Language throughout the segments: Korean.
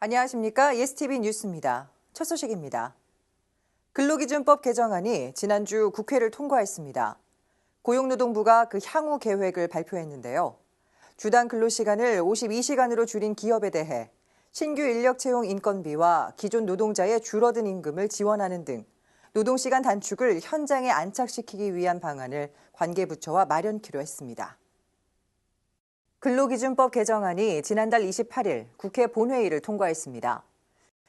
안녕하십니까. 예스티비 뉴스입니다. 첫 소식입니다. 근로기준법 개정안이 지난주 국회를 통과했습니다. 고용노동부가 그 향후 계획을 발표했는데요. 주당 근로시간을 52시간으로 줄인 기업에 대해 신규 인력 채용 인건비와 기존 노동자의 줄어든 임금을 지원하는 등 노동시간 단축을 현장에 안착시키기 위한 방안을 관계부처와 마련키로 했습니다. 근로기준법 개정안이 지난달 28일 국회 본회의를 통과했습니다.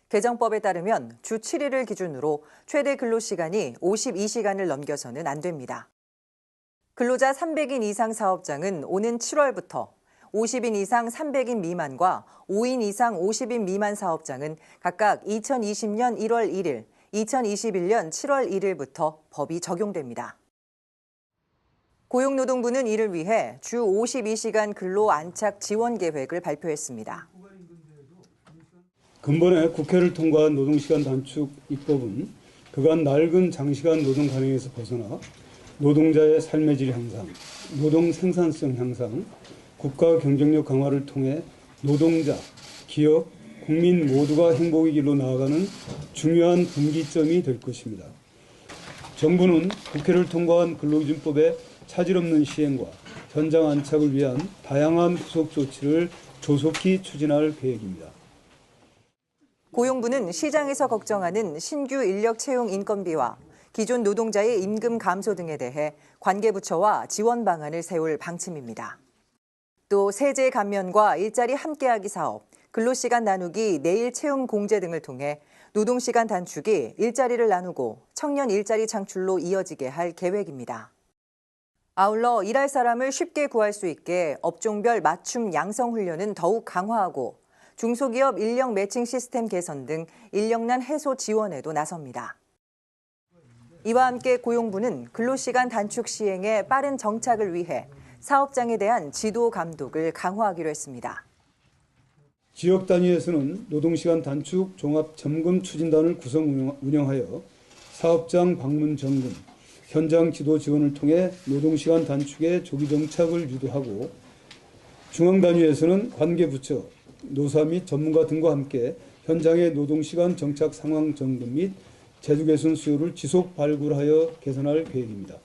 개정법에 따르면 주 7일을 기준으로 최대 근로시간이 52시간을 넘겨서는 안 됩니다. 근로자 300인 이상 사업장은 오는 7월부터 50인 이상 300인 미만과 5인 이상 50인 미만 사업장은 각각 2020년 1월 1일, 2021년 7월 1일부터 법이 적용됩니다. 고용노동부는 이를 위해 주 52시간 근로 안착 지원 계획을 발표했습니다. 근본에 국회를 통과한 노동시간 단축 입법은 그간 낡은 장시간 노동 관행에서 벗어나 노동자의 삶의 질 향상, 노동 생산성 향상, 국가 경쟁력 강화를 통해 노동자, 기업, 국민 모두가 행복의 길로 나아가는 중요한 분기점이 될 것입니다. 정부는 국회를 통과한 근로기준법의 차질 없는 시행과 현장 안착을 위한 다양한 후속 조치를 조속히 추진할 계획입니다. 고용부는 시장에서 걱정하는 신규 인력 채용 인건비와 기존 노동자의 임금 감소 등에 대해 관계부처와 지원 방안을 세울 방침입니다. 또 세제 감면과 일자리 함께하기 사업, 근로시간 나누기 내일 채용 공제 등을 통해 노동시간 단축이 일자리를 나누고 청년 일자리 창출로 이어지게 할 계획입니다. 아울러 일할 사람을 쉽게 구할 수 있게 업종별 맞춤 양성 훈련은 더욱 강화하고 중소기업 인력 매칭 시스템 개선 등 인력난 해소 지원에도 나섭니다. 이와 함께 고용부는 근로시간 단축 시행의 빠른 정착을 위해 사업장에 대한 지도 감독을 강화하기로 했습니다. 지역 단위에서는 노동시간 단축 종합 점검 추진단을 구성 운영하여 사업장 방문 점검, 현장 지도 지원을 통해 노동시간 단축의 조기 정착을 유도하고 중앙 단위에서는 관계부처, 노사 및 전문가 등과 함께 현장의 노동시간 정착 상황 점검 및 제도 개선 수요를 지속 발굴하여 개선할 계획입니다.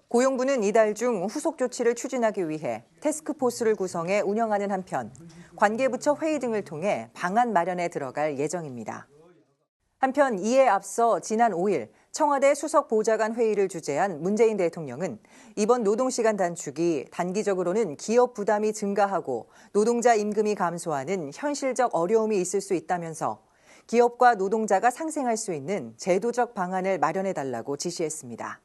고용부는 이달 중 후속 조치를 추진하기 위해 태스크포스를 구성해 운영하는 한편 관계부처 회의 등을 통해 방안 마련에 들어갈 예정입니다. 한편 이에 앞서 지난 5일 청와대 수석보좌관 회의를 주재한 문재인 대통령은 이번 노동시간 단축이 단기적으로는 기업 부담이 증가하고 노동자 임금이 감소하는 현실적 어려움이 있을 수 있다면서 기업과 노동자가 상생할 수 있는 제도적 방안을 마련해달라고 지시했습니다.